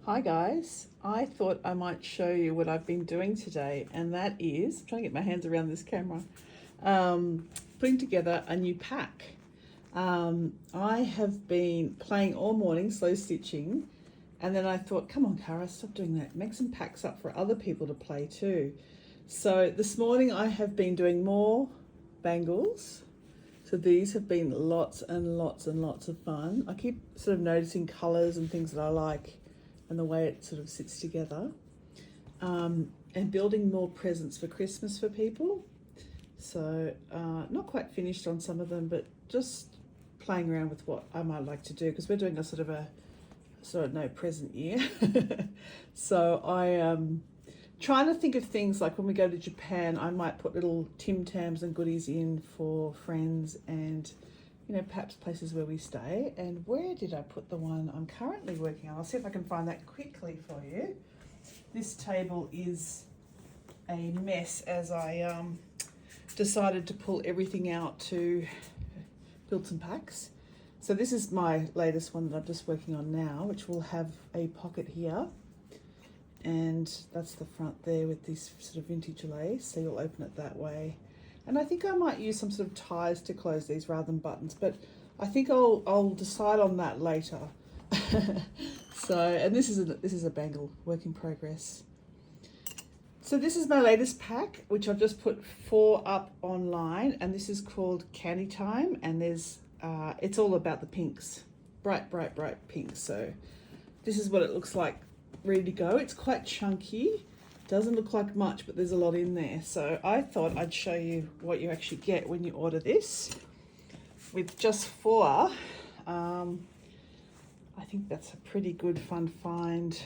Hi guys, I thought I might show you what I've been doing today, and that is, I'm trying to get my hands around this camera, putting together a new pack. I have been playing all morning, slow stitching, and then I thought, come on Cara, stop doing that, make some packs up for other people to play too. So this morning I have been doing more bangles. So these have been lots and lots and lots of fun. I keep sort of noticing colours and things that I like and the way it sort of sits together, and building more presents for Christmas for people. So not quite finished on some of them, but just playing around with what I might like to do, because we're doing a sort of no present year. So I am trying to think of things like when we go to Japan, I might put little Tim Tams and goodies in for friends and perhaps places where we stay. And where did I put the one I'm currently working on? I'll see if I can find that quickly for you. This table is a mess as I decided to pull everything out to build some packs. So this is my latest one that I'm just working on now, which will have a pocket here. And that's the front there with this sort of vintage lace. So you'll open it that way. And I think I might use some sort of ties to close these rather than buttons, but I think I'll decide on that later. So, and this is a bangle work in progress. So this is my latest pack, which I've just put 4 up online, and this is called Candy Time, and there's it's all about the pinks, bright pinks. So this is what it looks like ready to go. It's quite chunky. Doesn't look like much, but there's a lot in there. So I thought I'd show you what you actually get when you order this. With just 4, I think that's a pretty good fun find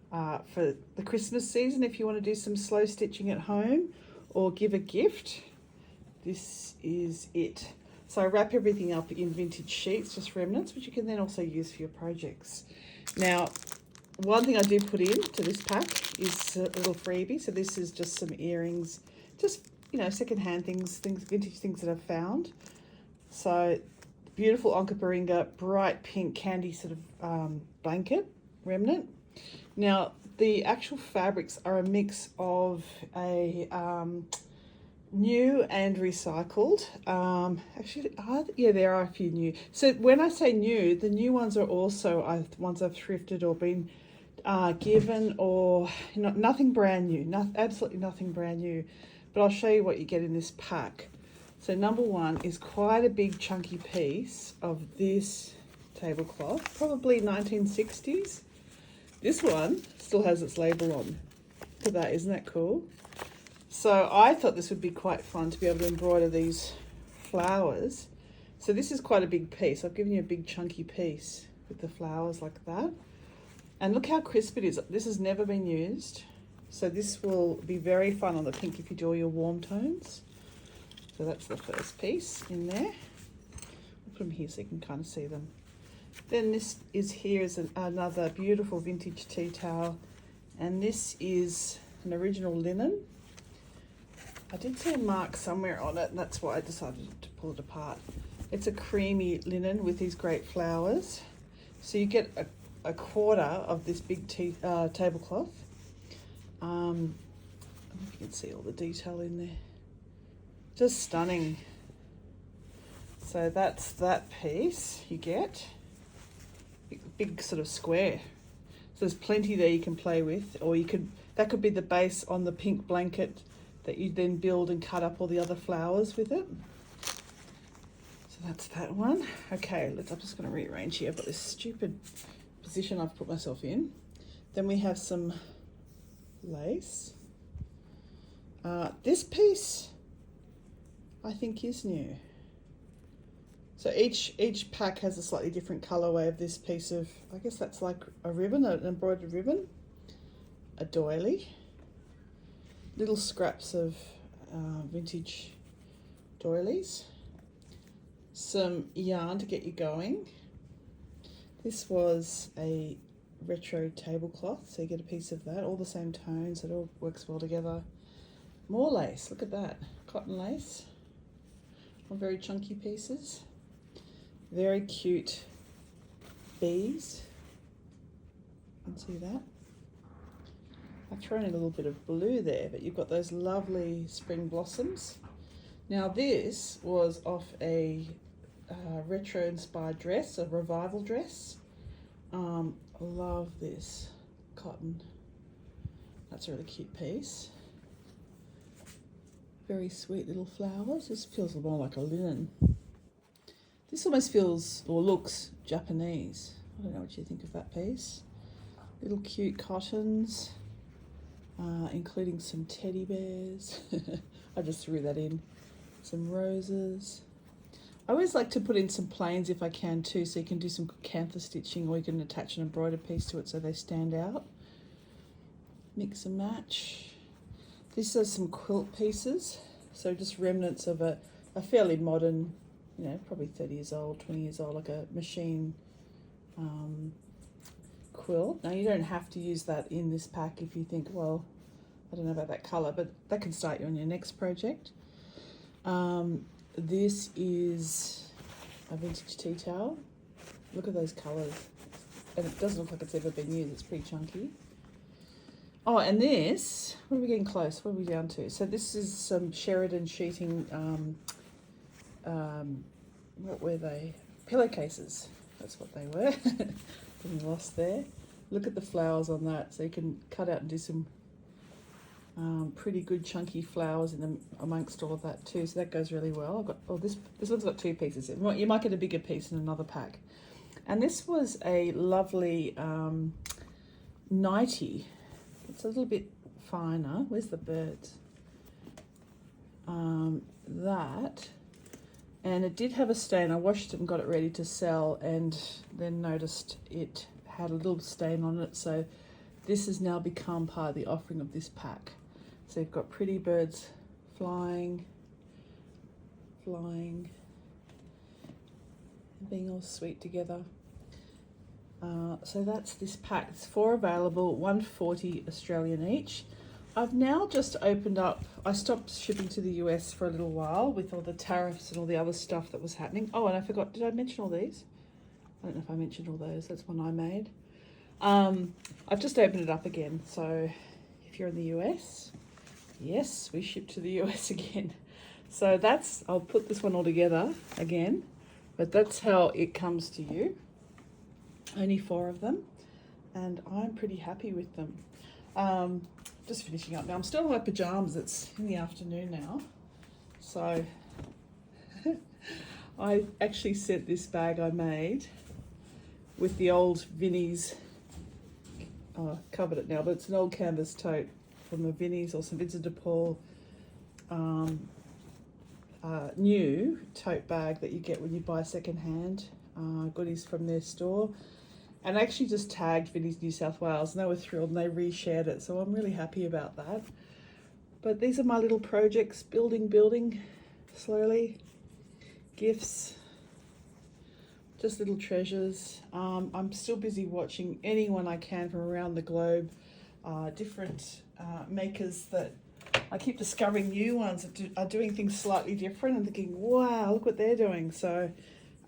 for the Christmas season if you want to do some slow stitching at home or give a gift. This is it. So I wrap everything up in vintage sheets, just remnants, which you can then also use for your projects. Now, one thing I do put into this pack is a little freebie. So this is just some earrings, just, secondhand things, vintage things that I've found. So beautiful Onkaparinga, bright pink candy sort of blanket remnant. Now, the actual fabrics are a mix of a new and recycled. There are a few new. So when I say new, the new ones are also ones I've thrifted or been given, or nothing brand new, absolutely nothing brand new. But I'll show you what you get in this pack. So number 1 is quite a big chunky piece of this tablecloth, probably 1960s. This one still has its label on. Look at that, isn't that cool? So I thought this would be quite fun to be able to embroider these flowers. So this is quite a big piece. I've given you a big chunky piece with the flowers like that. And look how crisp it is. This has never been used. So this will be very fun on the pink if you do all your warm tones. So that's the first piece in there. I'll put them here so you can kind of see them. Then this is another beautiful vintage tea towel. And this is an original linen. I did see a mark somewhere on it, and that's why I decided to pull it apart. It's a creamy linen with these great flowers. So you get a quarter of this big tablecloth. I don't know if you can see all the detail in there. Just stunning. So that's that piece you get. Big sort of square. So there's plenty there you can play with, or that could be the base on the pink blanket that you then build and cut up all the other flowers with it. So that's that one. Okay, I'm just going to rearrange here. I've got this stupid position I've put myself in. Then we have some lace. This piece I think is new. So each pack has a slightly different colorway of this piece of, I guess that's like a ribbon, an embroidered ribbon, a doily, little scraps of vintage doilies, some yarn to get you going. This was a retro tablecloth, so you get a piece of that, all the same tones, it all works well together. More lace, look at that, cotton lace, all very chunky pieces. Very cute bees. see that. I've thrown in a little bit of blue there, but you've got those lovely spring blossoms. Now this was off a retro-inspired dress, a revival dress. Love this cotton. That's a really cute piece. Very sweet little flowers. This feels more like a linen. This almost feels or looks Japanese. I don't know what you think of that piece. Little cute cottons, including some teddy bears. I just threw that in. Some roses. I always like to put in some plains if I can too, so you can do some cantha stitching, or you can attach an embroidered piece to it so they stand out. Mix and match. These are some quilt pieces, so just remnants of a fairly modern, you know, probably 30 years old, 20 years old, like a machine quilt. Now you don't have to use that in this pack if you think, well, I don't know about that colour, but that can start you on your next project. This is a vintage tea towel. Look at those colours. And it doesn't look like it's ever been used, it's pretty chunky. Oh, and this, what are we getting close? What are we down to? So this is some Sheridan sheeting, what were they? Pillowcases, that's what they were. Getting lost there. Look at the flowers on that, so you can cut out and do some pretty good chunky flowers in them amongst all of that too, so that goes really well. I've got, oh, this one's got 2 pieces. You might get a bigger piece in another pack. And this was a lovely nightie. It's a little bit finer. Where's the birds? That, and it did have a stain. I washed it and got it ready to sell, and then noticed it had a little stain on it, so this has now become part of the offering of this pack. So you've got pretty birds flying, being all sweet together. So that's this pack. It's 4 available, $1.40 Australian each. I've now just opened up, I stopped shipping to the US for a little while with all the tariffs and all the other stuff that was happening. Oh, and I forgot, did I mention all these? I don't know if I mentioned all those. That's one I made. I've just opened it up again. So if you're in the US, yes, we ship to the US again. So that's, I'll put this one all together again, but that's how it comes to you. Only 4 of them, and I'm pretty happy with them. Just finishing up now. I'm still in my pajamas. It's in the afternoon now. So I actually sent this bag I made with the old Vinnie's, I covered it now, but it's an old canvas tote from the Vinnie's or St Vincent de Paul new tote bag that you get when you buy secondhand goodies from their store. And I actually just tagged Vinnie's New South Wales, and they were thrilled, and they reshared it, so I'm really happy about that. But these are my little projects, building slowly, gifts, just little treasures. I'm still busy watching anyone I can from around the globe, different makers that I keep discovering new ones that are doing things slightly different and thinking, wow, look what they're doing. So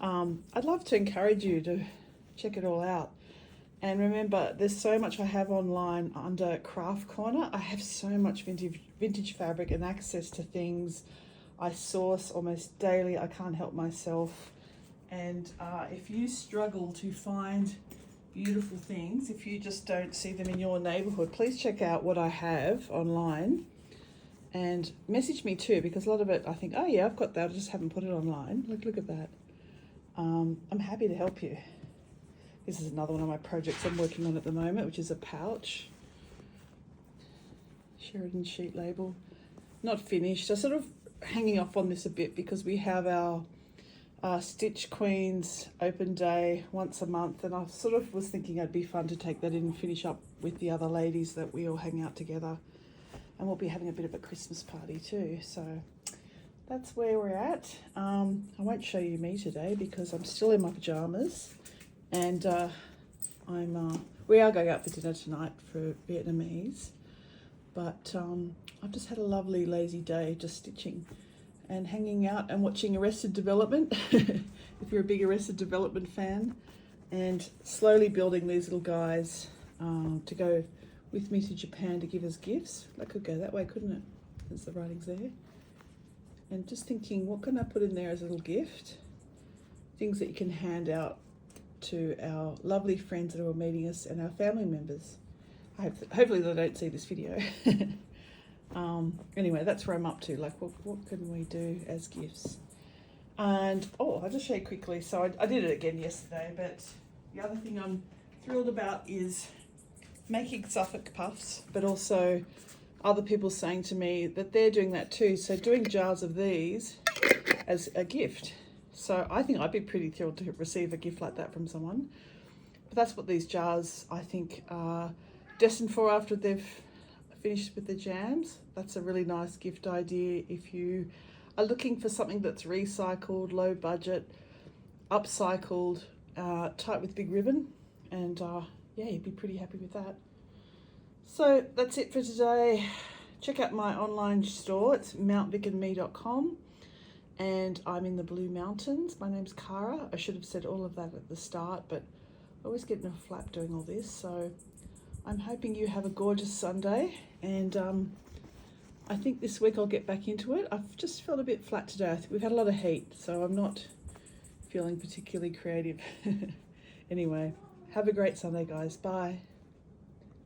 I'd love to encourage you to check it all out. And remember, there's so much I have online under Craft Corner. I have so much vintage fabric and access to things I source almost daily. I can't help myself. And if you struggle to find beautiful things, if you just don't see them in your neighborhood, please check out what I have online and message me too, because a lot of it I think, oh yeah, I've got that, I just haven't put it online. Look at that. I'm happy to help you. This is another one of my projects I'm working on at the moment, which is a pouch. Sheridan sheet label. Not finished. I'm sort of hanging off on this a bit because we have our Stitch Queens open day once a month, and I sort of was thinking it'd be fun to take that in and finish up with the other ladies that we all hang out together. And we'll be having a bit of a Christmas party too. So that's where we're at. I won't show you me today because I'm still in my pajamas, and we are going out for dinner tonight for Vietnamese, but I've just had a lovely lazy day just stitching and hanging out and watching Arrested Development if you're a big Arrested Development fan, and slowly building these little guys to go with me to Japan to give us gifts. That could go that way, couldn't it? Since the writing's there. And just thinking, what can I put in there as a little gift? Things that you can hand out to our lovely friends that are meeting us and our family members. Hopefully they don't see this video. Anyway, that's where I'm up to. Like, what can we do as gifts? And, I'll just show you quickly. So I did it again yesterday, but the other thing I'm thrilled about is making Suffolk puffs, but also other people saying to me that they're doing that too. So doing jars of these as a gift. So I think I'd be pretty thrilled to receive a gift like that from someone. But that's what these jars, I think, are destined for after they've finished with the jams. That's a really nice gift idea if you are looking for something that's recycled, low budget, upcycled, tight with big ribbon. And yeah, you'd be pretty happy with that. So that's it for today. Check out my online store. It's mountvicandme.com. And I'm in the Blue Mountains. My name's Cara. I should have said all of that at the start, but I always get in a flap doing all this. So I'm hoping you have a gorgeous Sunday. And I think this week I'll get back into it. I've just felt a bit flat today. I think we've had a lot of heat, so I'm not feeling particularly creative. Anyway, have a great Sunday, guys. Bye.